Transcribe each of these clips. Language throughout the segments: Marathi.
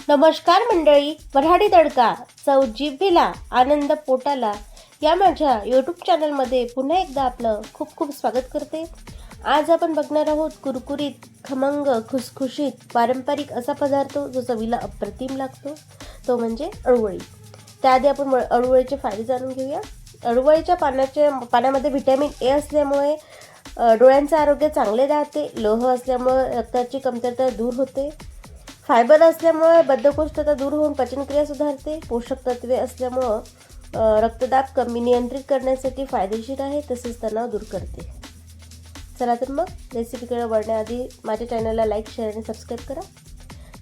नमस्कार मंडळी, वऱ्हाडी तडका चव जिभेला आनंद पोटाला या माझ्या यूट्यूब चॅनलमध्ये पुन्हा एकदा आपलं खूप खूप स्वागत करते. आज आपण बघणार आहोत कुरकुरीत, खमंग, खुसखुशीत, पारंपरिक असा पदार्थ जो चवीला अप्रतिम लागतो, तो म्हणजे अळूवळी. त्याआधी आपण अळूवळीचे फायदे जाणून घेऊया. अळूवळीच्या पानामध्ये व्हिटॅमिन ए असल्यामुळे डोळ्यांचे आरोग्य चांगले राहते. लोह असल्यामुळे रक्ताची कमतरता दूर होते. फायबर असल्यामुळे बद्धकोष्ठता दूर होऊन पचनक्रिया सुधारते. पोषक तत्वे असल्यामुळं रक्तदाब नियंत्रित करण्यासाठी फायदेशीर आहे, तसेच तणाव दूर करते. चला तर मग रेसिपीकडे वळण्याआधी माझ्या चॅनलला लाईक, शेअर आणि सबस्क्राईब करा.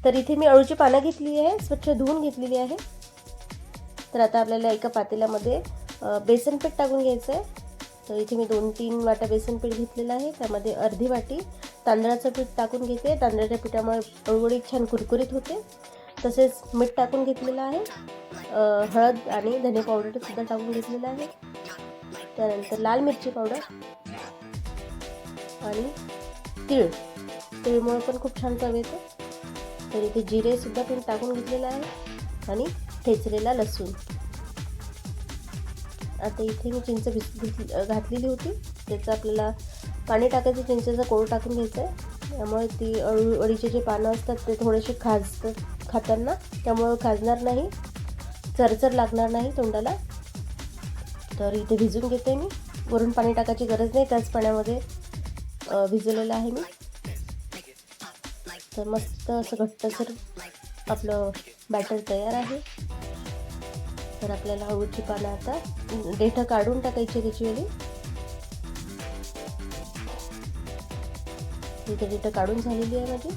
तर इथे मी अळूची पानं घेतली आहे, स्वच्छ धुवून घेतलेली आहे. तर आता आपल्याला एका पातेल्यामध्ये बेसन पीठ टाकून घ्यायचं आहे. तर इथे मी 2-3 वाट्या बेसन पीठ घेतलेलं आहे. त्यामध्ये अर्धी वाटी तांदळाचं पीठ टाकून घेते. तांदळाच्या पिठामुळे अळूवळी छान कुरकुरीत होते. तसेच मीठ टाकून घेतलेलं आहे. हळद आणि धने पावडर सुद्धा टाकून घेतलेलं आहे. त्यानंतर लाल मिरची पावडर आणि तिळमुळे पण खूप छान चव येते. तर इथे जिरे सुद्धा पण टाकून घेतलेलं आहे आणि ठेचलेला लसूण. आता इथे मी चिंच घातलेली होती. त्याचं आपल्याला पाणी टाकायचं, चिंचेचा कोळ टाकून घ्यायचं आहे. त्यामुळे ती अळूवळीचे जे पानं असतात ते थोडेसे खाजतात खाताना, त्यामुळे खाजणार नाही, चरचर लागणार नाही तोंडाला. तर इथे भिजून घेते मी. वरून पाणी टाकायची गरज नाही, त्याच पाण्यामध्ये भिजवलेलं आहे मी. तर मस्त असं घट्टसर आपलं बॅटर तयार आहे. तर आपल्याला अळूची पानं आता देठं काढून टाकायची त्याची वेळी. इथे देठं काढून झालेली आहे माझी.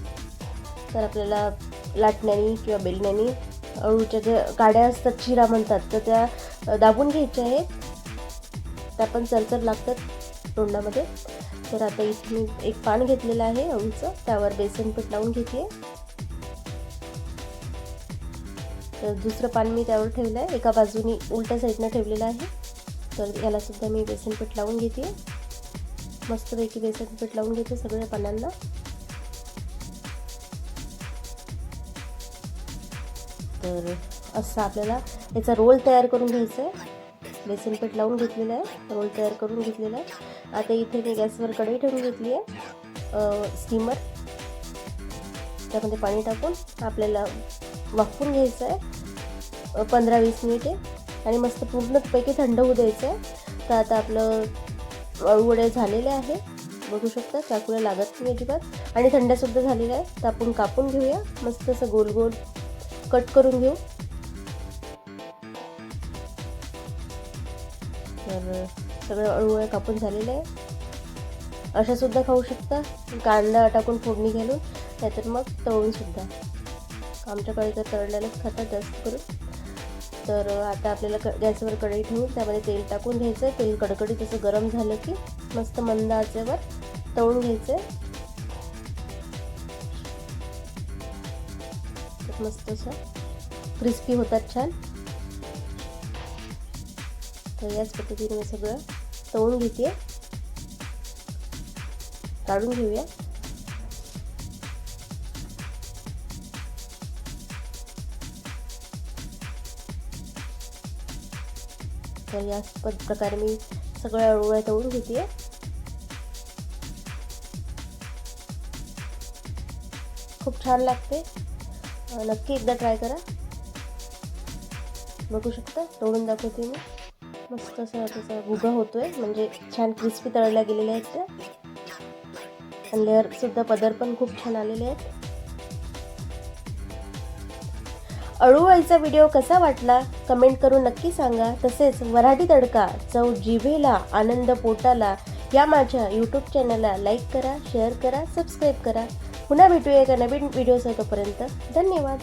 तर आपल्याला लाटण्यानी किंवा बेलण्यानी अळूच्या ज्या काड्या असतात, चिरा म्हणतात, तर त्या दाबून घ्यायच्या आहेत. त्या पण चरचर लागतात तोंडामध्ये. तर आता इथे मी एक पान घेतलेलं आहे अळूचं, त्यावर बेसन पीठ लावून घेते. तर दुसरं पान मी त्यावर ठेवलं आहे, एका बाजूनी उलट्या साईडनं ठेवलेलं आहे. तर याला सुद्धा मी बेसन पीठ लावून घेते. मस्तपैकी बेसन पीठ लावून घेते सगळ्या पानांना. तर असं आपल्याला याचा रोल तयार करून घ्यायचा आहे. बेसन पीठ लावून घेतलेलं आहे, रोल तयार करून घेतलेला आहे. आता इथे मी गॅसवर कढई ठेवून घेतली आहे, स्टीमर. त्यामध्ये पाणी टाकून आपल्याला वाफवून घ्यायचं आहे 15-20 मिनिटे आणि मस्त पूर्णपैकी थंड होऊ द्यायचं आहे. तर आता आपलं अळूवडे झालेले आहे, बघू शकता, चाकूला लागत नाही अजिबात, आणि थंडसुद्धा झालेलं आहे. तर आपण कापून घेऊया, मस्त असं गोल गोल कट करून घेऊ. तर सगळं अळूवडे कापून झालेलं आहे. अशा सुद्धा खाऊ शकता, कांदा टाकून फोडणी घालून, नाहीतर मग तळून सुद्धा. आमच्याकडे तर तळलेलंच खातात जास्त करून. तर आता आपल्याला गॅसवर कढई ठेवून त्यामध्ये तेल टाकून घ्यायचं आहे. तेल कडकडीत असं गरम झालं की मस्त मंद आचेवर तळून घ्यायचं आहे. मस्त असं क्रिस्पी होतात छान. तर याच पद्धतीने मी सगळं तळून घेते. काढून घेऊया. तर याच प्रकारे मी सगळ्या अळूवळ्या तळून घेते. खूप छान लागते, नक्की एकदा ट्राय करा. बघू शकता, तळून दाखवते मी. मस्त असा त्याचा भुगा होतोय, म्हणजे छान क्रिस्पी तळल्या गेलेल्या आहेत त्या. आणि लेअरसुद्धा पदर पण खूप छान आलेले आहेत. अळूवळीचा व्हिडिओ कसा वाटला कमेंट करून नक्की सांगा. तसेच वऱ्हाडी तडका चव जिभेला आनंद पोटाला या माझ्या यूट्यूब चॅनलला लाईक करा, शेअर करा, सबस्क्राईब करा. पुन्हा भेटूया एका नवीन व्हिडिओसह. तोपर्यंत धन्यवाद.